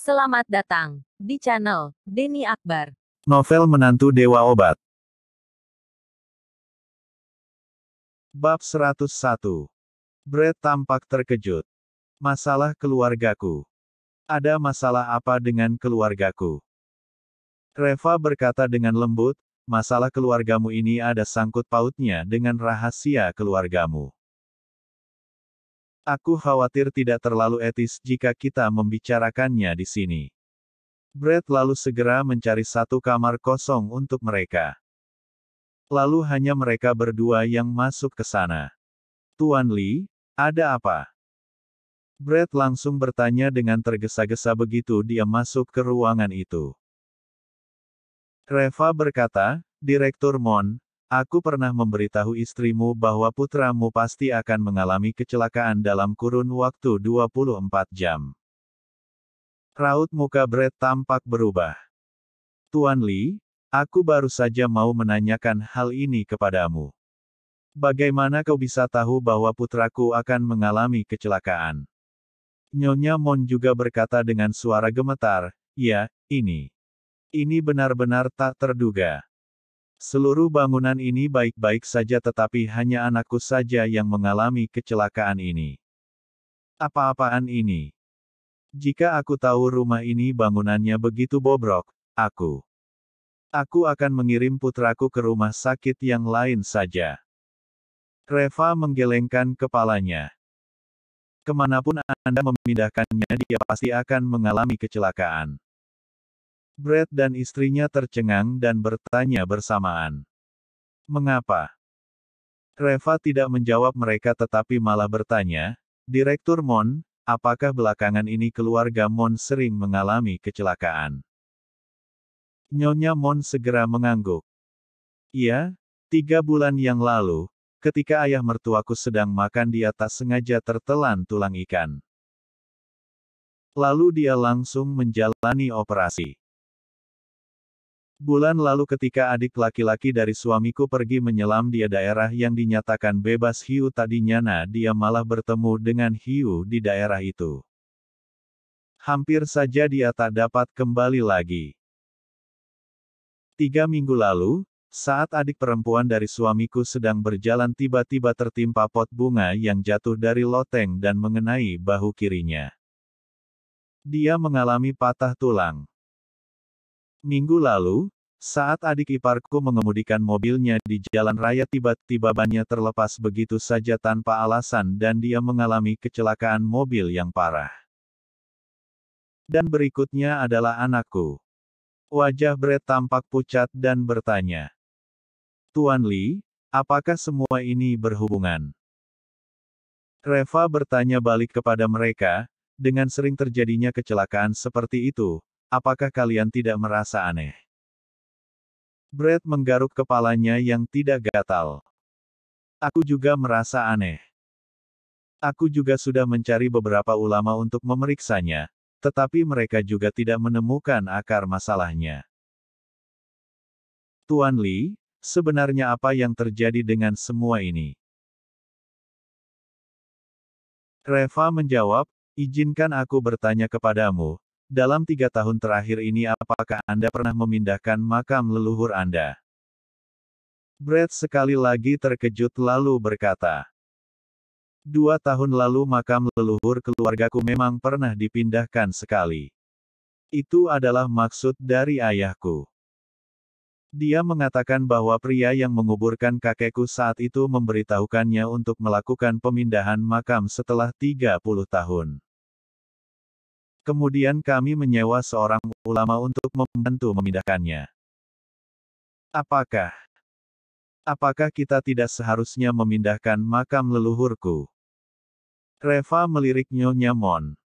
Selamat datang di channel Denny Akbar. Novel Menantu Dewa Obat. Bab 101. Brad tampak terkejut. Masalah keluargaku. Ada masalah apa dengan keluargaku? Reva berkata dengan lembut, masalah keluargamu ini ada sangkut pautnya dengan rahasia keluargamu. Aku khawatir tidak terlalu etis jika kita membicarakannya di sini. Brad lalu segera mencari satu kamar kosong untuk mereka. Lalu hanya mereka berdua yang masuk ke sana. Tuan Lee, ada apa? Brad langsung bertanya dengan tergesa-gesa begitu dia masuk ke ruangan itu. Reva berkata, Direktur Mon, aku pernah memberitahu istrimu bahwa putramu pasti akan mengalami kecelakaan dalam kurun waktu 24 jam. Raut muka Brad tampak berubah. Tuan Lee, aku baru saja mau menanyakan hal ini kepadamu. Bagaimana kau bisa tahu bahwa putraku akan mengalami kecelakaan? Nyonya Mon juga berkata dengan suara gemetar, ya, ini. Ini benar-benar tak terduga. Seluruh bangunan ini baik-baik saja tetapi hanya anakku saja yang mengalami kecelakaan ini. Apa-apaan ini? Jika aku tahu rumah ini bangunannya begitu bobrok, Aku akan mengirim putraku ke rumah sakit yang lain saja. Reva menggelengkan kepalanya. Kemanapun Anda memindahkannya dia pasti akan mengalami kecelakaan. Brad dan istrinya tercengang dan bertanya bersamaan. Mengapa? Reva tidak menjawab mereka tetapi malah bertanya, Direktur Mon, apakah belakangan ini keluarga Mon sering mengalami kecelakaan? Nyonya Mon segera mengangguk. Iya, 3 bulan yang lalu, ketika ayah mertuaku sedang makan dia tak sengaja tertelan tulang ikan. Lalu dia langsung menjalani operasi. Bulan lalu ketika adik laki-laki dari suamiku pergi menyelam di daerah yang dinyatakan bebas hiu tadinya dia malah bertemu dengan hiu di daerah itu. Hampir saja dia tak dapat kembali lagi. 3 minggu lalu, saat adik perempuan dari suamiku sedang berjalan tiba-tiba tertimpa pot bunga yang jatuh dari loteng dan mengenai bahu kirinya. Dia mengalami patah tulang. Minggu lalu, saat adik iparku mengemudikan mobilnya di jalan raya tiba-tiba bannya terlepas begitu saja tanpa alasan dan dia mengalami kecelakaan mobil yang parah. Dan berikutnya adalah anakku. Wajah Brad tampak pucat dan bertanya. Tuan Lee, apakah semua ini berhubungan? Reva bertanya balik kepada mereka, dengan sering terjadinya kecelakaan seperti itu, apakah kalian tidak merasa aneh? Brad menggaruk kepalanya yang tidak gatal. Aku juga merasa aneh. Aku juga sudah mencari beberapa ulama untuk memeriksanya, tetapi mereka juga tidak menemukan akar masalahnya. Tuan Lee, sebenarnya apa yang terjadi dengan semua ini? Reva menjawab, izinkan aku bertanya kepadamu, dalam 3 tahun terakhir ini apakah Anda pernah memindahkan makam leluhur Anda? Brad sekali lagi terkejut lalu berkata. 2 tahun lalu makam leluhur keluargaku memang pernah dipindahkan sekali. Itu adalah maksud dari ayahku. Dia mengatakan bahwa pria yang menguburkan kakekku saat itu memberitahukannya untuk melakukan pemindahan makam setelah 30 tahun. Kemudian kami menyewa seorang ulama untuk membantu memindahkannya. Apakah kita tidak seharusnya memindahkan makam leluhurku? Reva melirik Nyonya Mon.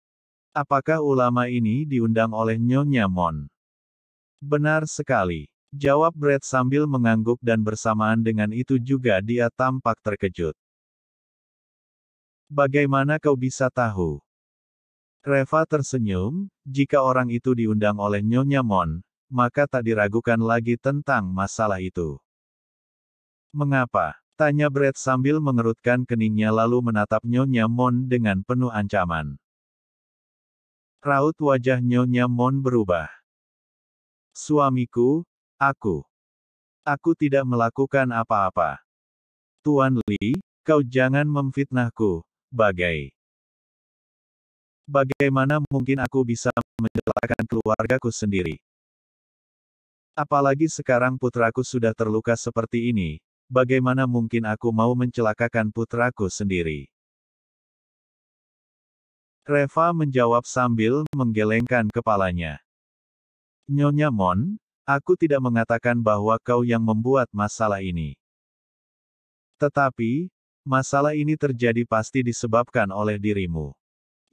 Apakah ulama ini diundang oleh Nyonya Mon? Benar sekali. Jawab Brad sambil mengangguk dan bersamaan dengan itu juga dia tampak terkejut. Bagaimana kau bisa tahu? Reva tersenyum, jika orang itu diundang oleh Nyonya Mon, maka tak diragukan lagi tentang masalah itu. Mengapa? Tanya Brad sambil mengerutkan keningnya lalu menatap Nyonya Mon dengan penuh ancaman. Raut wajah Nyonya Mon berubah. Suamiku, aku tidak melakukan apa-apa. Tuan Li, kau jangan memfitnahku, bagaimana mungkin aku bisa mencelakakan keluargaku sendiri? Apalagi sekarang putraku sudah terluka seperti ini, bagaimana mungkin aku mau mencelakakan putraku sendiri? Reva menjawab sambil menggelengkan kepalanya. Nyonya Mon, aku tidak mengatakan bahwa kau yang membuat masalah ini. Tetapi, masalah ini terjadi pasti disebabkan oleh dirimu.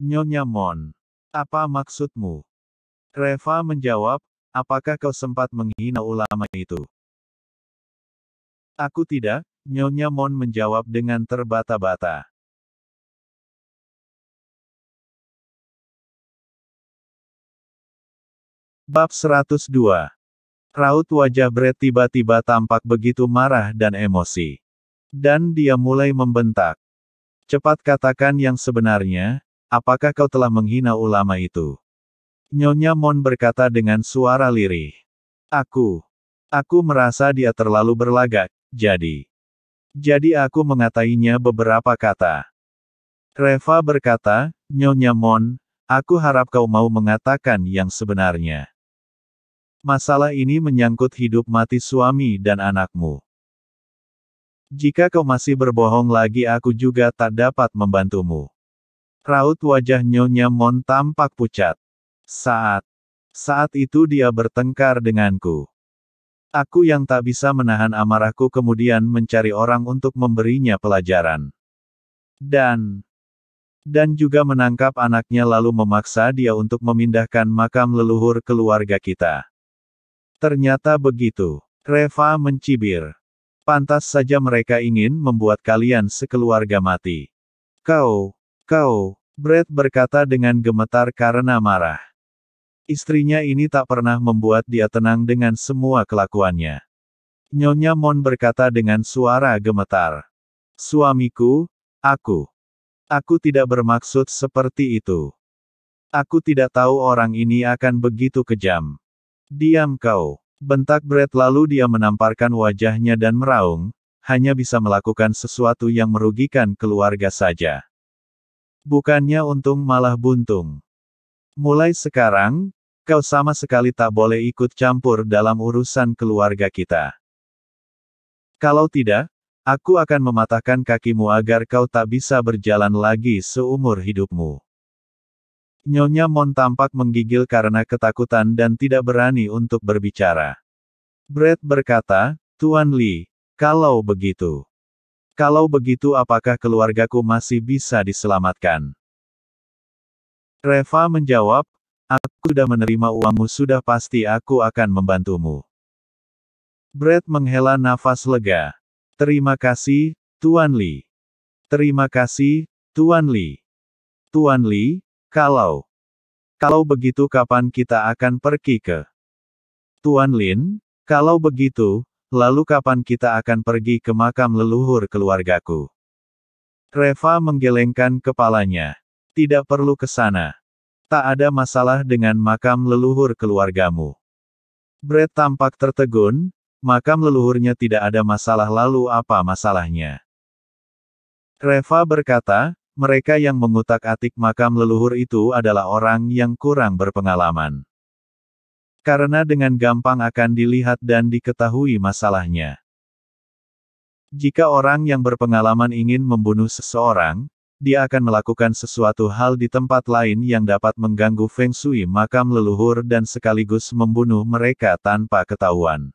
Nyonya Mon, apa maksudmu? Reva menjawab, apakah kau sempat menghina ulama itu? Aku tidak, Nyonya Mon menjawab dengan terbata-bata. Bab 102. Raut wajah Brett tiba-tiba tampak begitu marah dan emosi. Dan dia mulai membentak. Cepat katakan yang sebenarnya, apakah kau telah menghina ulama itu? Nyonya Mon berkata dengan suara lirih. Aku merasa dia terlalu berlagak, jadi aku mengatainya beberapa kata. Reva berkata, Nyonya Mon, aku harap kau mau mengatakan yang sebenarnya. Masalah ini menyangkut hidup mati suami dan anakmu. Jika kau masih berbohong lagi aku juga tak dapat membantumu. Raut wajah Nyonya Mon tampak pucat. Saat itu dia bertengkar denganku. Aku yang tak bisa menahan amarahku kemudian mencari orang untuk memberinya pelajaran. Dan juga menangkap anaknya lalu memaksa dia untuk memindahkan makam leluhur keluarga kita. Ternyata begitu. Reva mencibir. Pantas saja mereka ingin membuat kalian sekeluarga mati. Kau, Brett berkata dengan gemetar karena marah. Istrinya ini tak pernah membuat dia tenang dengan semua kelakuannya. Nyonya Mon berkata dengan suara gemetar. Suamiku, aku tidak bermaksud seperti itu. Aku tidak tahu orang ini akan begitu kejam. Diam kau, bentak Brett lalu dia menamparkan wajahnya dan meraung, hanya bisa melakukan sesuatu yang merugikan keluarga saja. Bukannya untung malah buntung. Mulai sekarang, kau sama sekali tak boleh ikut campur dalam urusan keluarga kita. Kalau tidak, aku akan mematahkan kakimu agar kau tak bisa berjalan lagi seumur hidupmu. Nyonya Mon tampak menggigil karena ketakutan dan tidak berani untuk berbicara. Brett berkata, Tuan Li, kalau begitu apakah keluargaku masih bisa diselamatkan? Reva menjawab, aku sudah menerima uangmu sudah pasti aku akan membantumu. Brett menghela nafas lega. Terima kasih, Tuan Li. Terima kasih, Tuan Li. Tuan Li, kalau begitu kapan kita akan pergi ke? Tuan Lin, kalau begitu, lalu kapan kita akan pergi ke makam leluhur keluargaku? Reva menggelengkan kepalanya. Tidak perlu ke sana. Tak ada masalah dengan makam leluhur keluargamu. Brett tampak tertegun, makam leluhurnya tidak ada masalah lalu apa masalahnya? Reva berkata, mereka yang mengutak-atik makam leluhur itu adalah orang yang kurang berpengalaman. Karena dengan gampang akan dilihat dan diketahui masalahnya. Jika orang yang berpengalaman ingin membunuh seseorang, dia akan melakukan sesuatu hal di tempat lain yang dapat mengganggu feng shui makam leluhur dan sekaligus membunuh mereka tanpa ketahuan.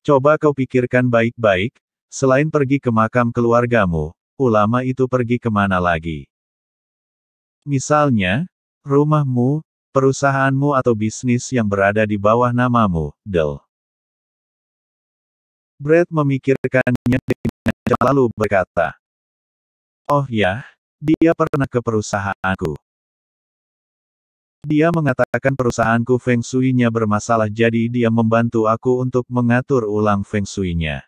Coba kau pikirkan baik-baik, selain pergi ke makam keluargamu, ulama itu pergi kemana lagi? Misalnya, rumahmu, perusahaanmu atau bisnis yang berada di bawah namamu, Del. Brett memikirkannya dengan lalu berkata. Oh ya, dia pernah ke perusahaanku. Dia mengatakan perusahaanku feng shui-nya bermasalah jadi dia membantu aku untuk mengatur ulang feng shui-nya.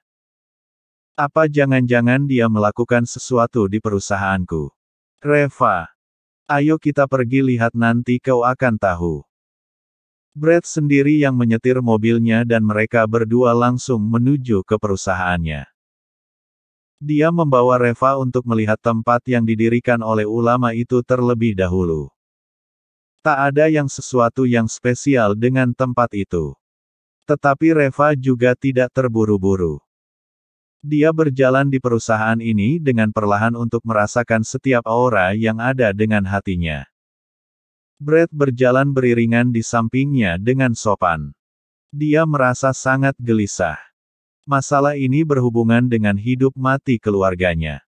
Apa jangan-jangan dia melakukan sesuatu di perusahaanku? Reva. Ayo kita pergi lihat nanti kau akan tahu. Brad sendiri yang menyetir mobilnya dan mereka berdua langsung menuju ke perusahaannya. Dia membawa Reva untuk melihat tempat yang didirikan oleh ulama itu terlebih dahulu. Tak ada yang sesuatu yang spesial dengan tempat itu. Tetapi Reva juga tidak terburu-buru. Dia berjalan di perusahaan ini dengan perlahan untuk merasakan setiap aura yang ada dengan hatinya. Brad berjalan beriringan di sampingnya dengan sopan. Dia merasa sangat gelisah. Masalah ini berhubungan dengan hidup mati keluarganya.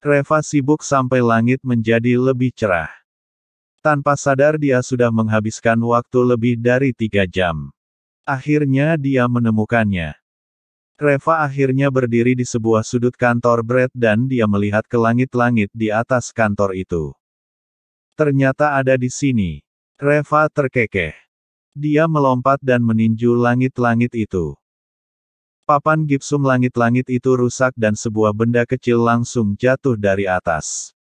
Reva sibuk sampai langit menjadi lebih cerah. Tanpa sadar dia sudah menghabiskan waktu lebih dari 3 jam. Akhirnya dia menemukannya. Reva akhirnya berdiri di sebuah sudut kantor Brad dan dia melihat ke langit-langit di atas kantor itu. Ternyata ada di sini. Reva terkekeh. Dia melompat dan meninju langit-langit itu. Papan gipsum langit-langit itu rusak dan sebuah benda kecil langsung jatuh dari atas.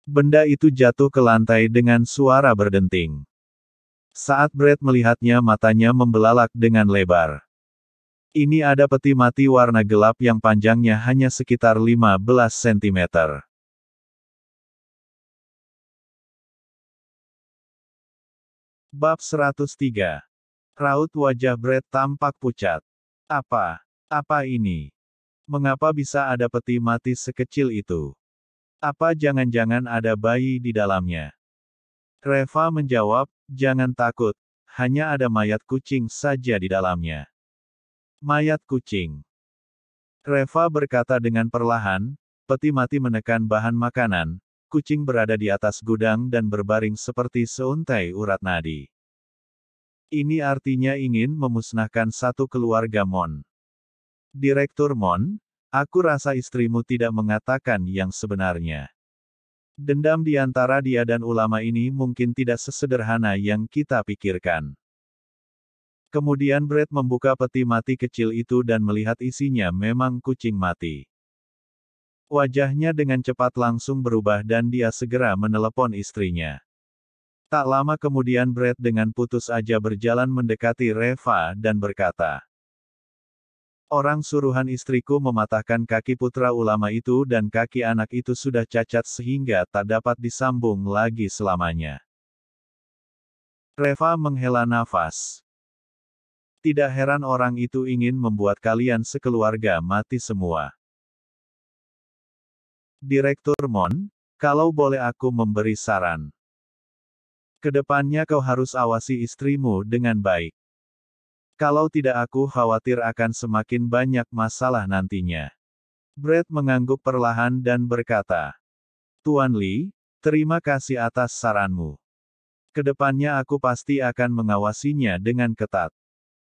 Benda itu jatuh ke lantai dengan suara berdenting. Saat Brad melihatnya matanya membelalak dengan lebar. Ini ada peti mati warna gelap yang panjangnya hanya sekitar 15 cm. Bab 103. Raut wajah Brad tampak pucat. Apa ini? Mengapa bisa ada peti mati sekecil itu? Apa jangan-jangan ada bayi di dalamnya? Reva menjawab, jangan takut, hanya ada mayat kucing saja di dalamnya. Mayat kucing. Reva berkata dengan perlahan, peti mati menekan bahan makanan, kucing berada di atas gudang dan berbaring seperti seuntai urat nadi. Ini artinya ingin memusnahkan satu keluarga Mon. Direktur Mon, aku rasa istrimu tidak mengatakan yang sebenarnya. Dendam di antara dia dan ulama ini mungkin tidak sesederhana yang kita pikirkan. Kemudian Brad membuka peti mati kecil itu dan melihat isinya memang kucing mati. Wajahnya dengan cepat langsung berubah dan dia segera menelepon istrinya. Tak lama kemudian Brad dengan putus asa berjalan mendekati Reva dan berkata, orang suruhan istriku mematahkan kaki putra ulama itu dan kaki anak itu sudah cacat sehingga tak dapat disambung lagi selamanya. Reva menghela nafas. Tidak heran orang itu ingin membuat kalian sekeluarga mati semua. Direktur Mon, kalau boleh aku memberi saran. Kedepannya kau harus awasi istrimu dengan baik. Kalau tidak aku khawatir akan semakin banyak masalah nantinya. Brad mengangguk perlahan dan berkata, Tuan Lee, terima kasih atas saranmu. Kedepannya aku pasti akan mengawasinya dengan ketat.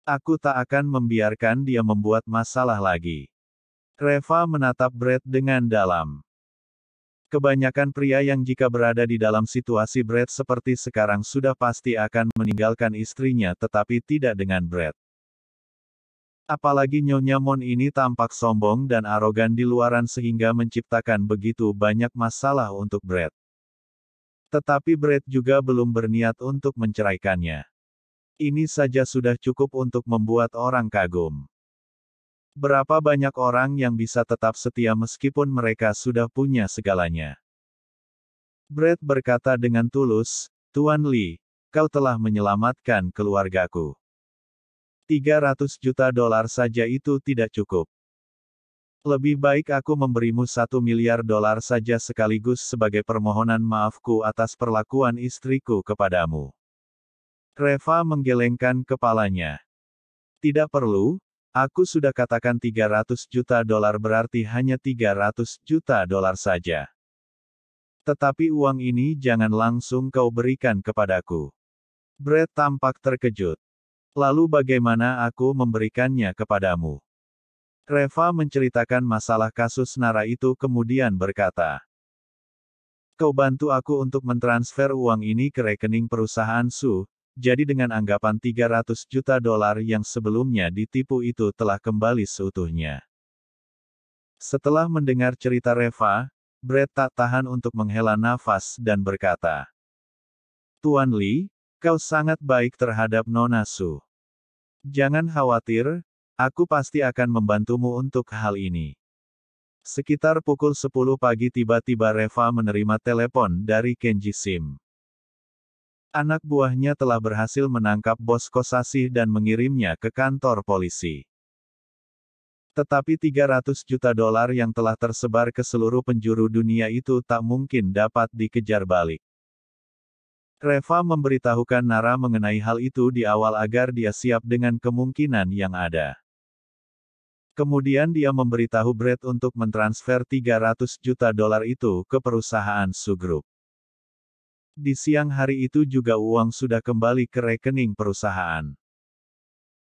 Aku tak akan membiarkan dia membuat masalah lagi. Reva menatap Brad dengan dalam. Kebanyakan pria yang jika berada di dalam situasi Brad seperti sekarang sudah pasti akan meninggalkan istrinya tetapi tidak dengan Brad. Apalagi Nyonya Mon ini tampak sombong dan arogan di luaran sehingga menciptakan begitu banyak masalah untuk Brad. Tetapi Brad juga belum berniat untuk menceraikannya. Ini saja sudah cukup untuk membuat orang kagum. Berapa banyak orang yang bisa tetap setia meskipun mereka sudah punya segalanya. Brad berkata dengan tulus, Tuan Lee, kau telah menyelamatkan keluargaku. $300 juta saja itu tidak cukup. Lebih baik aku memberimu $1 miliar saja sekaligus sebagai permohonan maafku atas perlakuan istriku kepadamu. Reva menggelengkan kepalanya. Tidak perlu, aku sudah katakan $300 juta berarti hanya $300 juta saja. Tetapi uang ini jangan langsung kau berikan kepadaku. Brad tampak terkejut. Lalu bagaimana aku memberikannya kepadamu? Reva menceritakan masalah kasus Nara itu kemudian berkata. Kau bantu aku untuk mentransfer uang ini ke rekening perusahaan Su. Jadi dengan anggapan $300 juta yang sebelumnya ditipu itu telah kembali seutuhnya. Setelah mendengar cerita Reva, Brett tak tahan untuk menghela nafas dan berkata, "Tuan Lee, kau sangat baik terhadap Nona Su. Jangan khawatir, aku pasti akan membantumu untuk hal ini." Sekitar pukul 10 pagi tiba-tiba Reva menerima telepon dari Kenji Sim. Anak buahnya telah berhasil menangkap bos Kosasih dan mengirimnya ke kantor polisi. Tetapi 300 juta dolar yang telah tersebar ke seluruh penjuru dunia itu tak mungkin dapat dikejar balik. Reva memberitahukan Nara mengenai hal itu di awal agar dia siap dengan kemungkinan yang ada. Kemudian dia memberitahu Brett untuk mentransfer 300 juta dolar itu ke perusahaan Su Group. Di siang hari itu juga uang sudah kembali ke rekening perusahaan.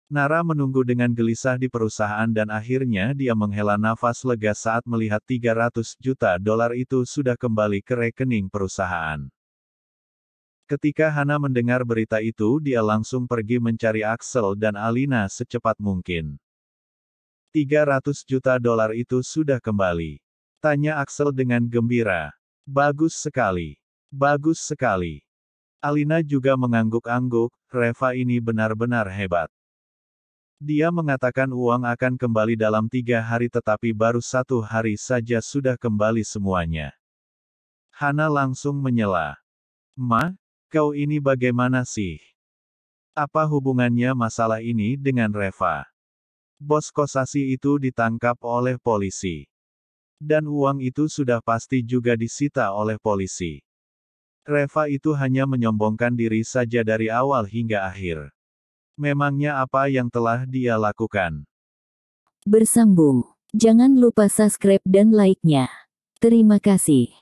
Nara menunggu dengan gelisah di perusahaan dan akhirnya dia menghela nafas lega saat melihat 300 juta dolar itu sudah kembali ke rekening perusahaan. Ketika Hana mendengar berita itu dia langsung pergi mencari Axel dan Alina secepat mungkin. 300 juta dolar itu sudah kembali. Tanya Axel dengan gembira. Bagus sekali. Bagus sekali. Alina juga mengangguk-angguk, Reva ini benar-benar hebat. Dia mengatakan uang akan kembali dalam 3 hari tetapi baru 1 hari saja sudah kembali semuanya. Hana langsung menyela. "Ma, kau ini bagaimana sih? Apa hubungannya masalah ini dengan Reva? Bos Kosasih itu ditangkap oleh polisi. Dan uang itu sudah pasti juga disita oleh polisi. Reva itu hanya menyombongkan diri saja dari awal hingga akhir. Memangnya apa yang telah dia lakukan?" Bersambung. Jangan lupa subscribe dan like-nya. Terima kasih.